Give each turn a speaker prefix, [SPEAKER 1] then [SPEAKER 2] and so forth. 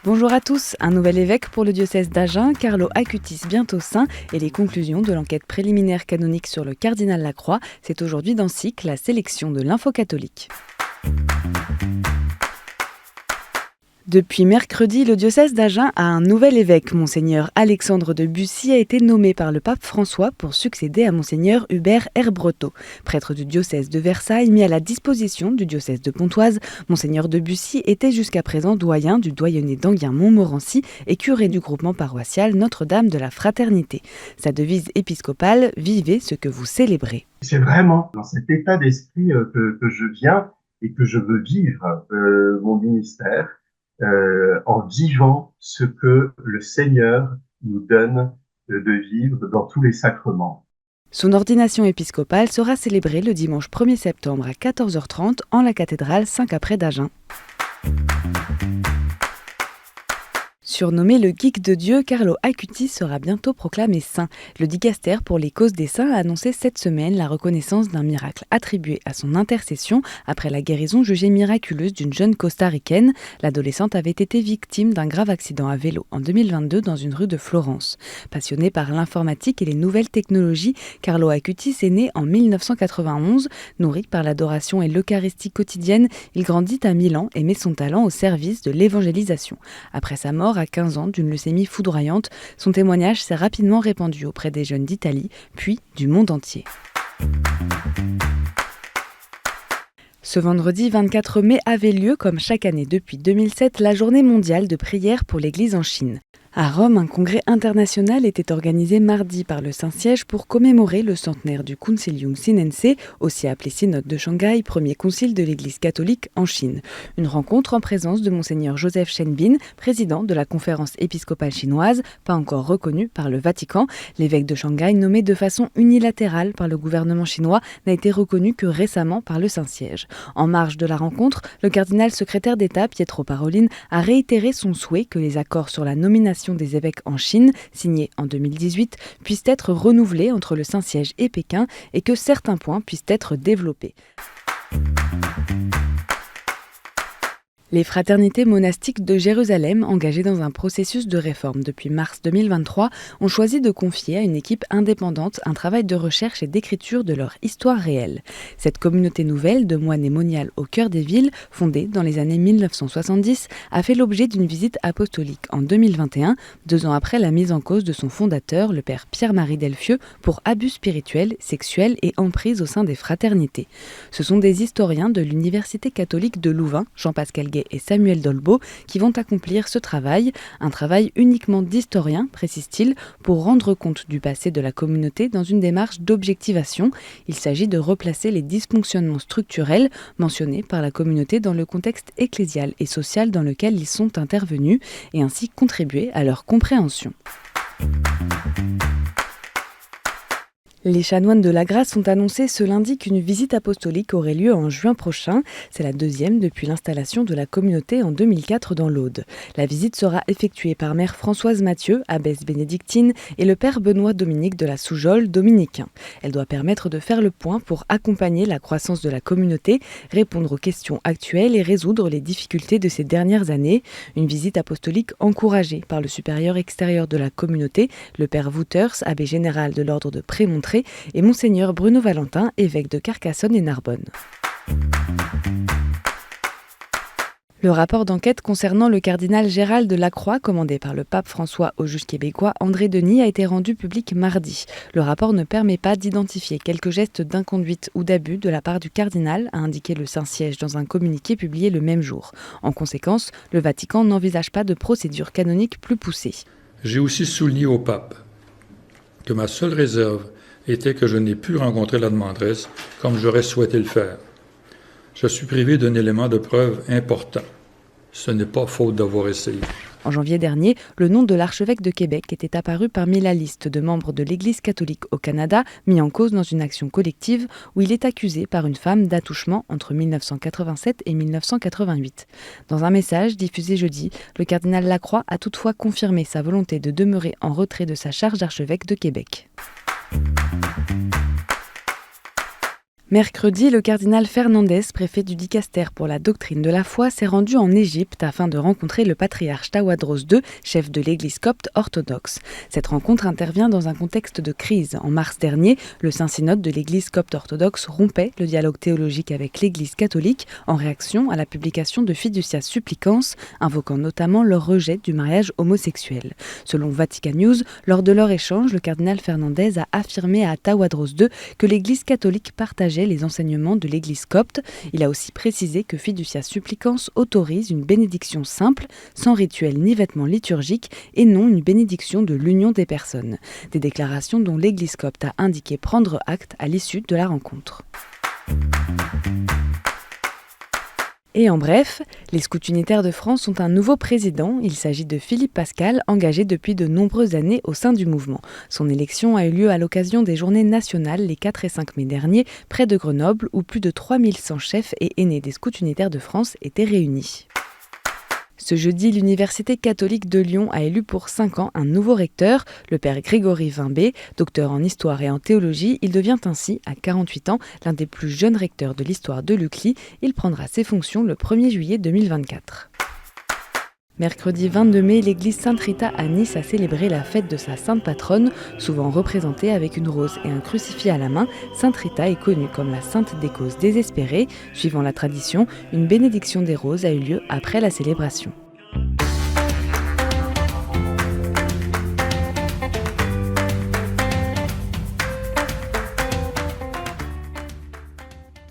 [SPEAKER 1] Bonjour à tous, un nouvel évêque pour le diocèse d'Agen, Carlo Acutis bientôt saint, et les conclusions de l'enquête préliminaire canonique sur le cardinal Lacroix, c'est aujourd'hui dans SIC, la sélection de l'info catholique. Depuis mercredi, le diocèse d'Agen a un nouvel évêque. Monseigneur Alexandre de Bussy a été nommé par le pape François pour succéder à Monseigneur Hubert Herbretot. Prêtre du diocèse de Versailles, mis à la disposition du diocèse de Pontoise, Monseigneur de Bussy était jusqu'à présent doyen du doyenné d'Enghien-Montmorency et curé du groupement paroissial Notre-Dame de la Fraternité. Sa devise épiscopale « Vivez ce que vous célébrez ».
[SPEAKER 2] C'est vraiment dans cet état d'esprit que je viens et que je veux vivre mon ministère en vivant ce que le Seigneur nous donne de vivre dans tous les sacrements.
[SPEAKER 1] Son ordination épiscopale sera célébrée le dimanche 1er septembre à 14h30 en la cathédrale Saint-Caprais d'Agen. Surnommé le geek de Dieu, Carlo Acutis sera bientôt proclamé saint. Le dicaster pour les causes des saints a annoncé cette semaine la reconnaissance d'un miracle attribué à son intercession après la guérison jugée miraculeuse d'une jeune costaricaine. L'adolescente avait été victime d'un grave accident à vélo en 2022 dans une rue de Florence. Passionné par l'informatique et les nouvelles technologies, Carlo Acutis est né en 1991. Nourri par l'adoration et l'Eucharistie quotidienne, il grandit à Milan et met son talent au service de l'évangélisation. Après sa mort à 15 ans d'une leucémie foudroyante, son témoignage s'est rapidement répandu auprès des jeunes d'Italie, puis du monde entier. Ce vendredi 24 mai avait lieu, comme chaque année depuis 2007, la journée mondiale de prière pour l'Église en Chine. À Rome, un congrès international était organisé mardi par le Saint-Siège pour commémorer le centenaire du Concilium Sinense, aussi appelé Synode de Shanghai, premier concile de l'Église catholique en Chine. Une rencontre en présence de Monseigneur Joseph Shenbin, président de la conférence épiscopale chinoise, pas encore reconnu par le Vatican. L'évêque de Shanghai, nommé de façon unilatérale par le gouvernement chinois, n'a été reconnu que récemment par le Saint-Siège. En marge de la rencontre, le cardinal secrétaire d'État Pietro Parolin a réitéré son souhait que les accords sur la nomination des évêques en Chine, signés en 2018, puissent être renouvelés entre le Saint-Siège et Pékin et que certains points puissent être développés. Les fraternités monastiques de Jérusalem, engagées dans un processus de réforme depuis mars 2023, ont choisi de confier à une équipe indépendante un travail de recherche et d'écriture de leur histoire réelle. Cette communauté nouvelle de moines et moniales au cœur des villes, fondée dans les années 1970, a fait l'objet d'une visite apostolique en 2021, 2 ans après la mise en cause de son fondateur, le père Pierre-Marie Delfieux, pour abus spirituels, sexuels et emprise au sein des fraternités. Ce sont des historiens de l'Université catholique de Louvain, Jean-Pascal Gay et Samuel Dolbeau, qui vont accomplir ce travail, un travail uniquement d'historien, précise-t-il, pour rendre compte du passé de la communauté dans une démarche d'objectivation. Il s'agit de replacer les dysfonctionnements structurels mentionnés par la communauté dans le contexte ecclésial et social dans lequel ils sont intervenus et ainsi contribuer à leur compréhension. Les chanoines de la Grâce ont annoncé ce lundi qu'une visite apostolique aurait lieu en juin prochain. C'est la 2e depuis l'installation de la communauté en 2004 dans l'Aude. La visite sera effectuée par mère Françoise Mathieu, abbesse bénédictine, et le père Benoît Dominique de la Soujole, dominicain. Elle doit permettre de faire le point pour accompagner la croissance de la communauté, répondre aux questions actuelles et résoudre les difficultés de ces dernières années. Une visite apostolique encouragée par le supérieur extérieur de la communauté, le père Wouters, abbé général de l'ordre de Prémontré, et Monseigneur Bruno Valentin, évêque de Carcassonne et Narbonne. Le rapport d'enquête concernant le cardinal Gérald de Lacroix, commandé par le pape François au juge québécois André Denis, a été rendu public mardi. Le rapport ne permet pas d'identifier quelques gestes d'inconduite ou d'abus de la part du cardinal, a indiqué le Saint-Siège dans un communiqué publié le même jour. En conséquence, le Vatican n'envisage pas de procédure canonique plus poussée.
[SPEAKER 3] J'ai aussi souligné au pape que ma seule réserve était que je n'ai pu rencontrer la demanderesse comme j'aurais souhaité le faire. Je suis privé d'un élément de preuve important. Ce n'est pas faute d'avoir essayé.
[SPEAKER 1] En janvier dernier, le nom de l'archevêque de Québec était apparu parmi la liste de membres de l'Église catholique au Canada, mis en cause dans une action collective où il est accusé par une femme d'attouchement entre 1987 et 1988. Dans un message diffusé jeudi, le cardinal Lacroix a toutefois confirmé sa volonté de demeurer en retrait de sa charge d'archevêque de Québec. Mercredi, le cardinal Fernandez, préfet du Dicaster pour la doctrine de la foi, s'est rendu en Égypte afin de rencontrer le patriarche Tawadros II, chef de l'église copte orthodoxe. Cette rencontre intervient dans un contexte de crise. En mars dernier, le Saint-Synode de l'église copte orthodoxe rompait le dialogue théologique avec l'église catholique en réaction à la publication de Fiducia Supplicans, invoquant notamment leur rejet du mariage homosexuel. Selon Vatican News, lors de leur échange, le cardinal Fernandez a affirmé à Tawadros II que l'église catholique partageait les enseignements de l'église copte. Il a aussi précisé que Fiducia Supplicans autorise une bénédiction simple, sans rituel ni vêtements liturgiques, et non une bénédiction de l'union des personnes. Des déclarations dont l'église copte a indiqué prendre acte à l'issue de la rencontre. Et en bref, les Scouts unitaires de France ont un nouveau président. Il s'agit de Philippe Pascal, engagé depuis de nombreuses années au sein du mouvement. Son élection a eu lieu à l'occasion des journées nationales les 4 et 5 mai dernier, près de Grenoble, où plus de 3100 chefs et aînés des Scouts unitaires de France étaient réunis. Ce jeudi, l'Université catholique de Lyon a élu pour 5 ans un nouveau recteur, le père Grégory Vimbé. Docteur en histoire et en théologie, il devient ainsi, à 48 ans, l'un des plus jeunes recteurs de l'histoire de l'UCLI. Il prendra ses fonctions le 1er juillet 2024. Mercredi 22 mai, l'église Sainte-Rita à Nice a célébré la fête de sa sainte patronne. Souvent représentée avec une rose et un crucifix à la main, Sainte-Rita est connue comme la sainte des causes désespérées. Suivant la tradition, une bénédiction des roses a eu lieu après la célébration.